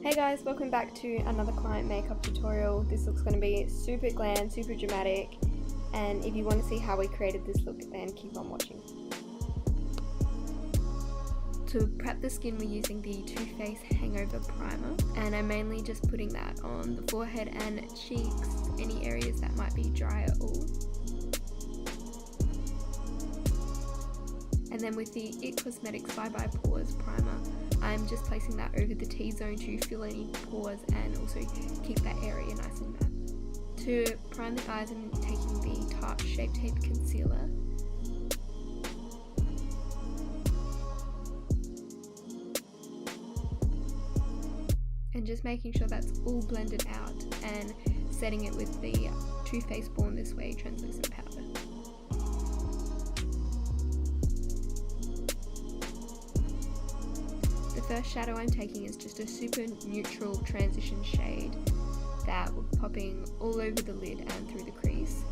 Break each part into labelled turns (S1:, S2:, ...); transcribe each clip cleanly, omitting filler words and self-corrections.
S1: Hey guys, welcome back to another client makeup tutorial. This looks going to be super glam, super dramatic, and if you want to see how we created this look, then keep on watching. To prep the skin, we're using the Too Faced Hangover Primer, and I'm mainly just putting that on the forehead and cheeks, any areas that might be dry at all. And then with the It Cosmetics Bye Bye Pores Primer, I'm just placing that over the T-zone to fill any pores and also keep that area nice and matte. To prime the eyes, I'm taking the Tarte Shape Tape Concealer. And just making sure that's all blended out and setting it with the Too Faced Born This Way translucent powder. The first shadow I'm taking is just a super neutral transition shade that will be popping all over the lid and through the crease.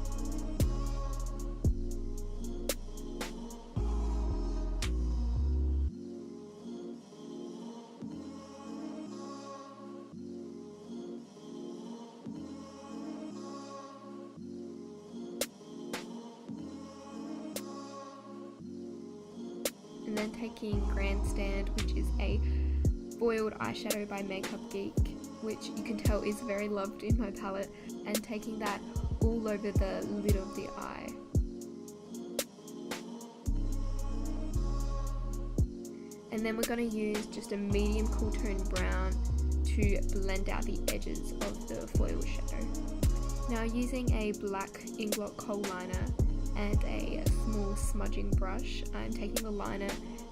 S1: And then taking Grandstand, which is a foiled eyeshadow by Geek, which you can tell is very loved in my palette, and taking that all over the lid of the eye. And then we're going to use just a medium cool tone brown to blend out the edges of the foil shadow. Now, using a black Inglot Kohl liner and a small smudging brush, I'm taking the liner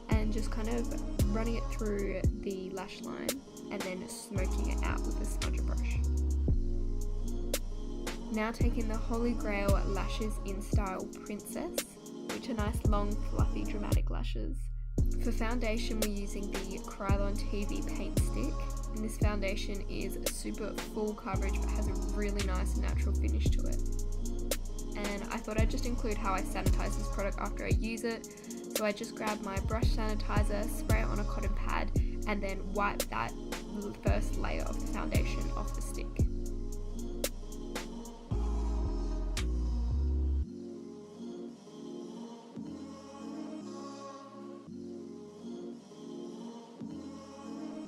S1: and just kind of running it through the lash line and then smoking it out with a smudger brush. Now taking the Holy Grail Lashes in Style Princess, which are nice long fluffy dramatic lashes. For foundation, we're using the Kryolan TV Paint Stick, and this foundation is super full coverage but has a really nice natural finish to it. And I thought I'd just include how I sanitize this product after I use it. So I just grab my brush sanitizer, spray it on a cotton pad, and then wipe that first layer of the foundation off the stick.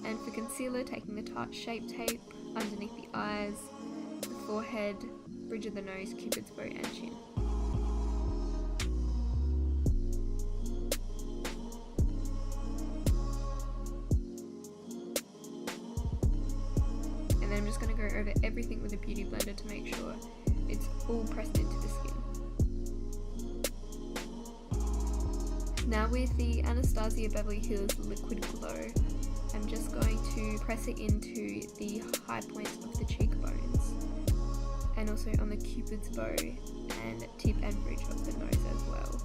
S1: And for concealer, taking the Tarte Shape Tape underneath the eyes, the forehead, bridge of the nose, cupid's bow and chin. And then I'm just going to go over everything with a beauty blender to make sure it's all pressed into the skin. Now with the Anastasia Beverly Hills Liquid Glow, I'm just going to press it into the high points of the cheekbones, and also on the cupid's bow and tip and bridge of the nose as well.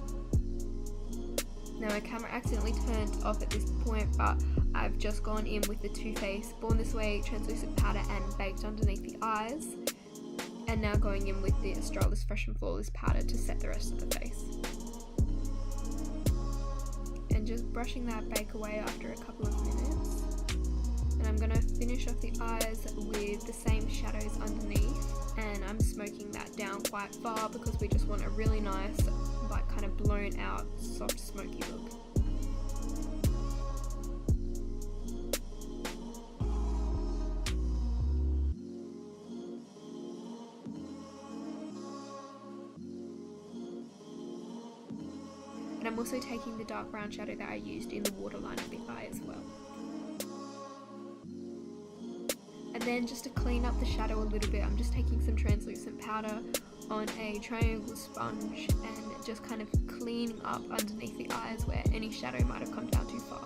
S1: Now my camera accidentally turned off at this point, but I've just gone in with the Too Faced Born This Way translucent powder and baked underneath the eyes, and now going in with the Australis Fresh and Flawless powder to set the rest of the face. And just brushing that bake away after a couple of minutes. And I'm going to finish off the eyes with the same shadows underneath, and I'm smoking that down quite far because we just want a really nice, like, kind of blown out, soft, smoky look. And I'm also taking the dark brown shadow that I used in the waterline of the eye as well. And then just to clean up the shadow a little bit, I'm just taking some translucent powder on a triangle sponge and just kind of cleaning up underneath the eyes where any shadow might have come down too far.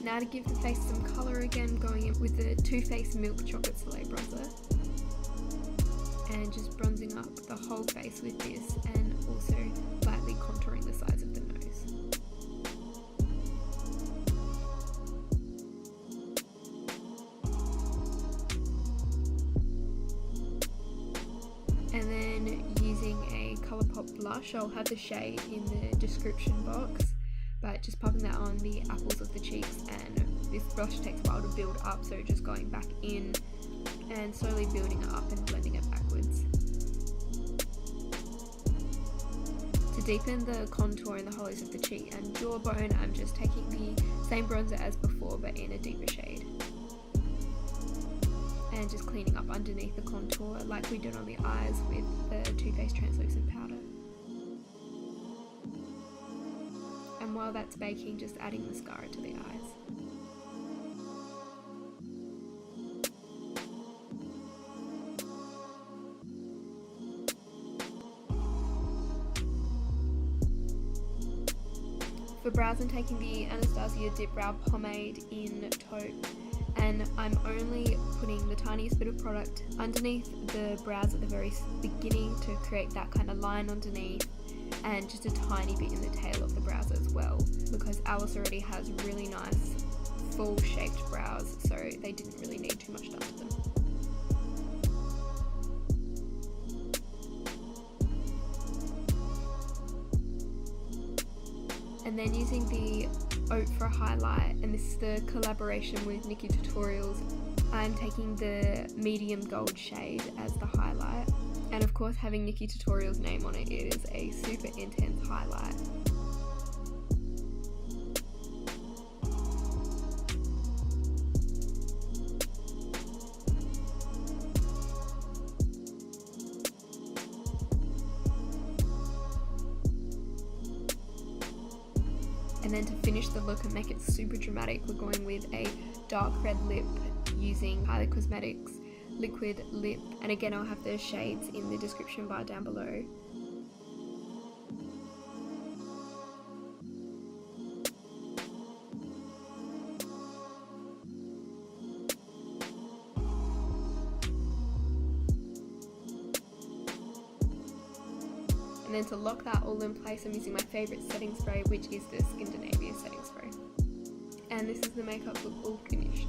S1: Now to give the face some colour again, going in with the Too Faced Milk Chocolate Soleil Bronzer. And just bronzing up the whole face with this, and also lightly contouring the sides of the nose. And then using a Colourpop blush, I'll have the shade in the description box, but just popping that on the apples of the cheeks, and this brush takes a while to build up, so just going back in and slowly building it up and blending it backwards. To deepen the contour in the hollows of the cheek and jawbone, I'm just taking the same bronzer as before but in a deeper shade. And just cleaning up underneath the contour like we did on the eyes with the Too Faced translucent powder. And while that's baking, just adding mascara to the eyes. For brows, I'm taking the Anastasia Dipbrow Pomade in Taupe, and I'm only putting the tiniest bit of product underneath the brows at the very beginning to create that kind of line underneath, and just a tiny bit in the tail of the brows as well, because Alice already has really nice full shaped brows, so they didn't really need too much done to them. And then using the Oat for a highlight, and this is the collaboration with NikkieTutorials, I'm taking the medium gold shade as the highlight, and of course having NikkieTutorials name on it, it is a super intense highlight. And then to finish the look and make it super dramatic, we're going with a dark red lip using Kylie Cosmetics Liquid Lip. And again, I'll have the shades in the description bar down below. And then to lock that all in place, I'm using my favourite setting spray, which is the Skindinavia setting spray. And this is the makeup look all finished.